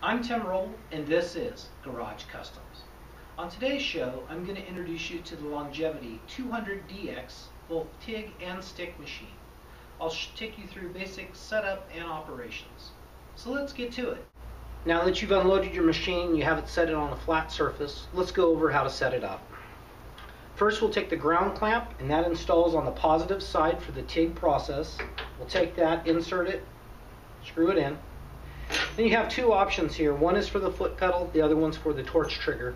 I'm Tim Roll, and this is Garage Customs. On today's show, I'm going to introduce you to the Longevity 200DX, both TIG and stick machine. I'll take you through basic setup and operations. So let's get to it. Now that you've unloaded your machine, you have it set on a flat surface, let's go over how to set it up. First, we'll take the ground clamp, and that installs on the positive side for the TIG process. We'll take that, insert it, screw it in. Then you have two options here. One is for the foot pedal, the other one's for the torch trigger.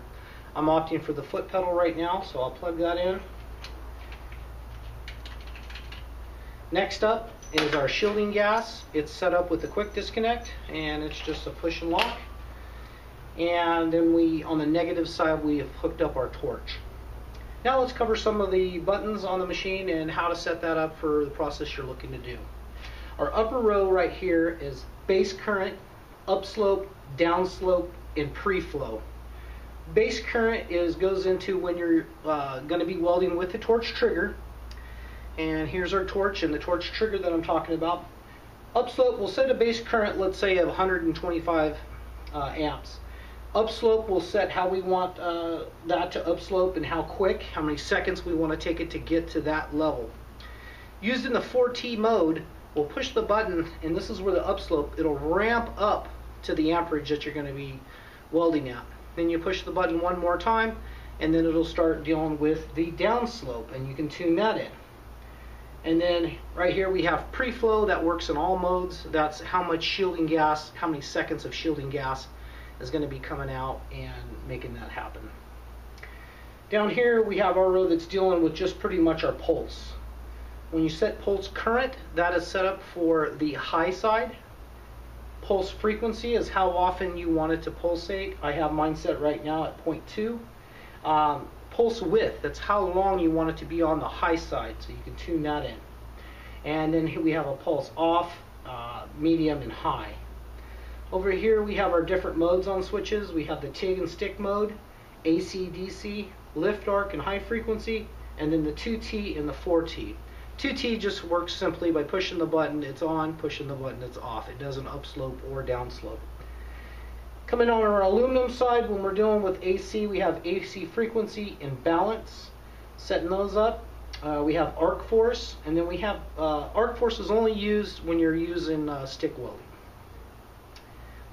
I'm opting for the foot pedal right now, so I'll plug that in. Next up is our shielding gas. It's set up with a quick disconnect, and it's just a push and lock. And then on the negative side, we have hooked up our torch. Now let's cover some of the buttons on the machine and how to set that up for the process you're looking to do. Our upper row right here is base current, upslope, downslope, and pre-flow. Base current goes into when you're going to be welding with the torch trigger. And here's our torch and the torch trigger that I'm talking about. Upslope will set a base current, let's say, of 125 amps. Upslope will set how we want that to upslope and how quick, how many seconds we want to take it to get to that level. Used in the 4T mode, we'll push the button, and this is where the upslope, it'll ramp up to the amperage that you're going to be welding at. Then you push the button one more time, and then it'll start dealing with the downslope, and you can tune that in. And then right here we have pre-flow that works in all modes. That's how much shielding gas, how many seconds of shielding gas is going to be coming out and making that happen. Down here we have our row that's dealing with just pretty much our pulse. When you set pulse current, that is set up for the high side. Pulse frequency is how often you want it to pulsate. I have mine set right now at 0.2. Pulse width, that's how long you want it to be on the high side, so you can tune that in. And then here we have a pulse off, medium, and high. Over here we have our different modes on switches. We have the TIG and stick mode, AC, DC, lift arc, and high frequency, and then the 2T and the 4T. 2T just works simply by pushing the button, it's on, pushing the button, it's off. It doesn't upslope or downslope. Coming on our aluminum side, when we're dealing with AC, we have AC frequency and balance. Setting those up. We have arc force, and then we have arc force is only used when you're using stick welding.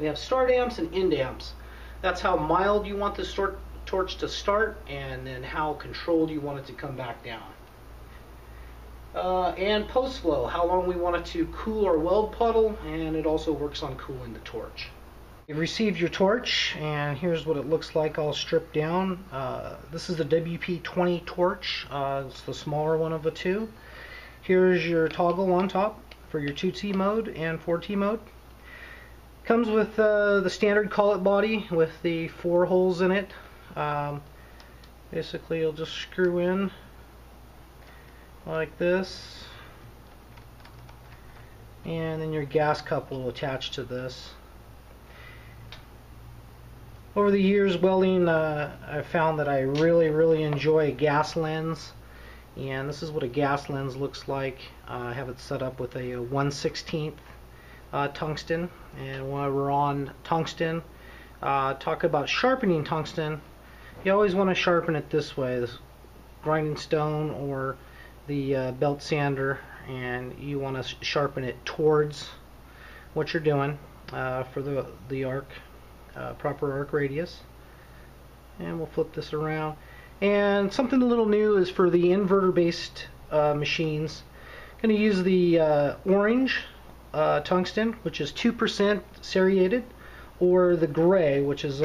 We have start amps and end amps. That's how mild you want the torch to start, and then how controlled you want it to come back down. And post flow, how long we want it to cool our weld puddle, and it also works on cooling the torch. You've received your torch, and here's what it looks like all stripped down. This is the WP20 torch. It's the smaller one of the two. Here's your toggle on top for your 2T mode and 4T mode. Comes with the standard collet body with the 4 holes in it. Basically, you'll just screw in like this, and then your gas cup will attach to this. Over the years welding, I've found that I really enjoy a gas lens, and this is what a gas lens looks like. I have it set up with a 1/16 tungsten, and while we're on tungsten, talk about sharpening tungsten, you always want to sharpen it this way, this grinding stone or the belt sander, and you want to sharpen it towards what you're doing for the arc, proper arc radius. And we'll flip this around. And something a little new is for the inverter based machines. I'm going to use the orange tungsten, which is 2% serrated, or the gray, which is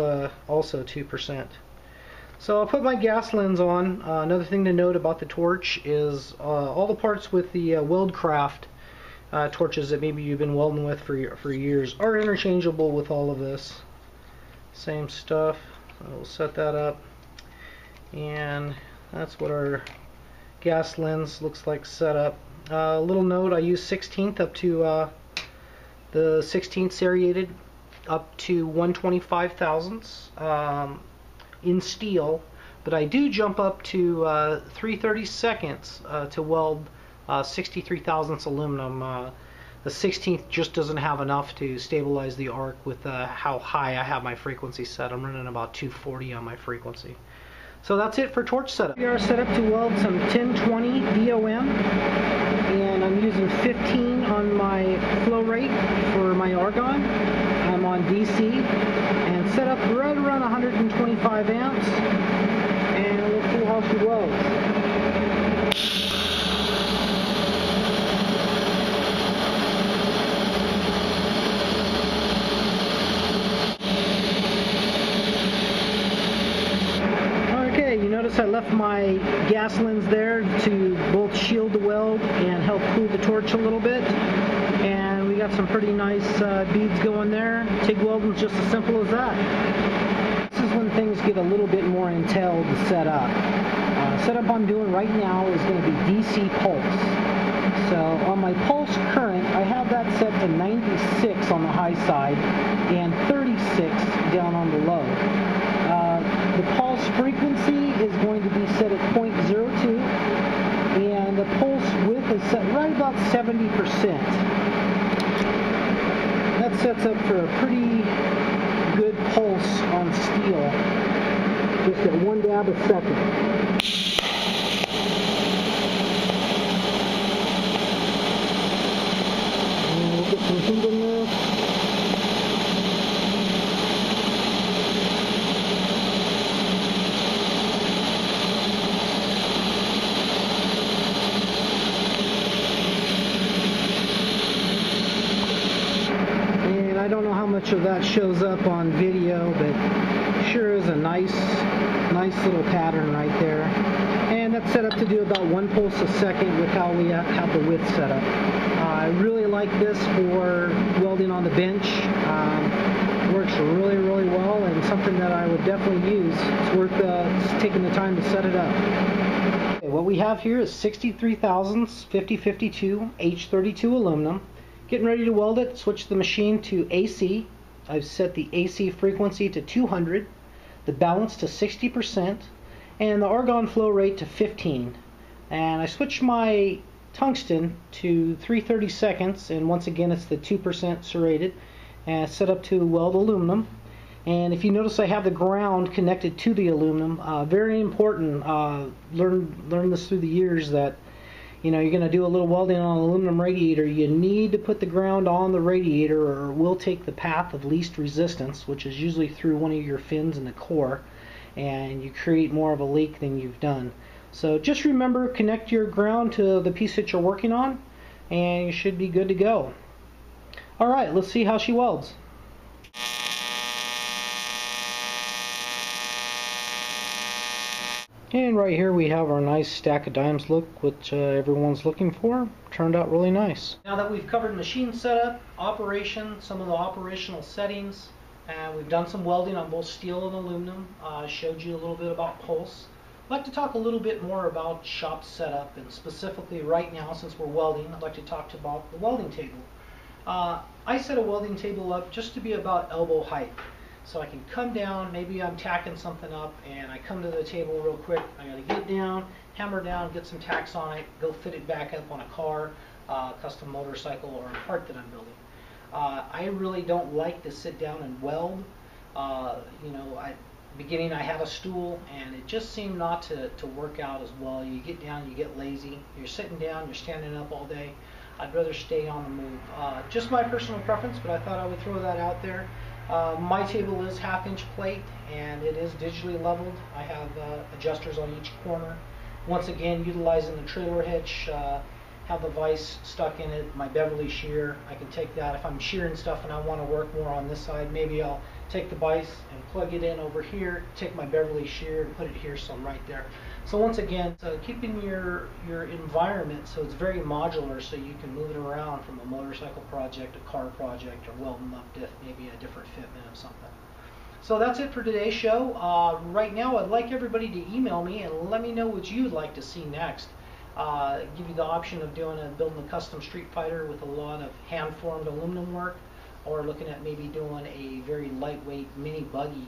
also 2%. So I'll put my gas lens on. Another thing to note about the torch is all the parts with the Weldcraft torches that maybe you've been welding with for years are interchangeable with all of this. Same stuff. We'll set that up, and that's what our gas lens looks like set up. Little note, I use 16th up to the 16th serrated up to 125 thousandths. In steel, but I do jump up to 3/32 to weld 63 thousandths aluminum. The 16th just doesn't have enough to stabilize the arc with how high I have my frequency set. I'm running about 240 on my frequency. So that's it for torch setup. We are set up to weld some 1020 DOM, and I'm using 15 on my flow rate for my argon. I'm on DC and set up right around 125 amps, and we'll see how she welds. Notice I left my gas lens there to both shield the weld and help cool the torch a little bit. And we got some pretty nice beads going there. TIG welding's just as simple as that. This is when things get a little bit more entailed to set up. Setup I'm doing right now is going to be DC pulse. So on my pulse current, I have that set to 96 on the high side and 36 down on the low. The pulse frequency is going to be set at 0.02, and the pulse width is set right about 70%. That sets up for a pretty good pulse on steel, just at 1 dab a second. And we'll get some heat in there. I don't know how much of that shows up on video, but sure is a nice little pattern right there. And that's set up to do about 1 pulse a second with how we have the width set up. I really like this for welding on the bench. Works really, really well, and something that I would definitely use. It's worth taking the time to set it up. Okay, what we have here is 63 thousandths 5052 H32 aluminum. Getting ready to weld it, switch the machine to AC. I've set the AC frequency to 200, the balance to 60%, and the argon flow rate to 15. And I switched my tungsten to 3/32, and once again it's the 2% serrated, and it's set up to weld aluminum. And if you notice, I have the ground connected to the aluminum. Very important. Learned this through the years that you're going to do a little welding on an aluminum radiator. You need to put the ground on the radiator, or it will take the path of least resistance, which is usually through one of your fins in the core, and you create more of a leak than you've done. So just remember, connect your ground to the piece that you're working on, and you should be good to go. Alright, let's see how she welds. And right here we have our nice stack of dimes look, which everyone's looking for. Turned out really nice. Now that we've covered machine setup, operation, some of the operational settings, and we've done some welding on both steel and aluminum, showed you a little bit about pulse. I'd like to talk a little bit more about shop setup, and specifically right now, since we're welding, I'd like to talk about the welding table. I set a welding table up just to be about elbow height. So I can come down, maybe I'm tacking something up, and I come to the table real quick. I got to get down, hammer down, get some tacks on it, go fit it back up on a car, custom motorcycle, or a part that I'm building. I really don't like to sit down and weld. Beginning I had a stool, and it just seemed not to work out as well. You get down, you get lazy. You're sitting down, you're standing up all day. I'd rather stay on the move. Just my personal preference, but I thought I would throw that out there. My table is 1/2-inch plate, and it is digitally leveled. I have adjusters on each corner. Once again, utilizing the trailer hitch, have the vise stuck in it, my Beverly shear. I can take that if I'm shearing stuff and I want to work more on this side. Maybe I'll take the vise and plug it in over here, take my Beverly shear and put it here, so I'm right there. So once again, keeping your environment so it's very modular, so you can move it around from a motorcycle project, a car project, or welding up to maybe a different fitment of something. So that's it for today's show. Right now, I'd like everybody to email me and let me know what you'd like to see next. Give you the option of building a custom Street Fighter with a lot of hand-formed aluminum work, or looking at maybe doing a very lightweight mini buggy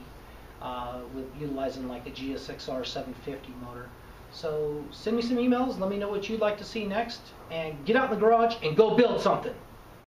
with utilizing like a GSXR 750 motor. So send me some emails, let me know what you'd like to see next, and get out in the garage and go build something.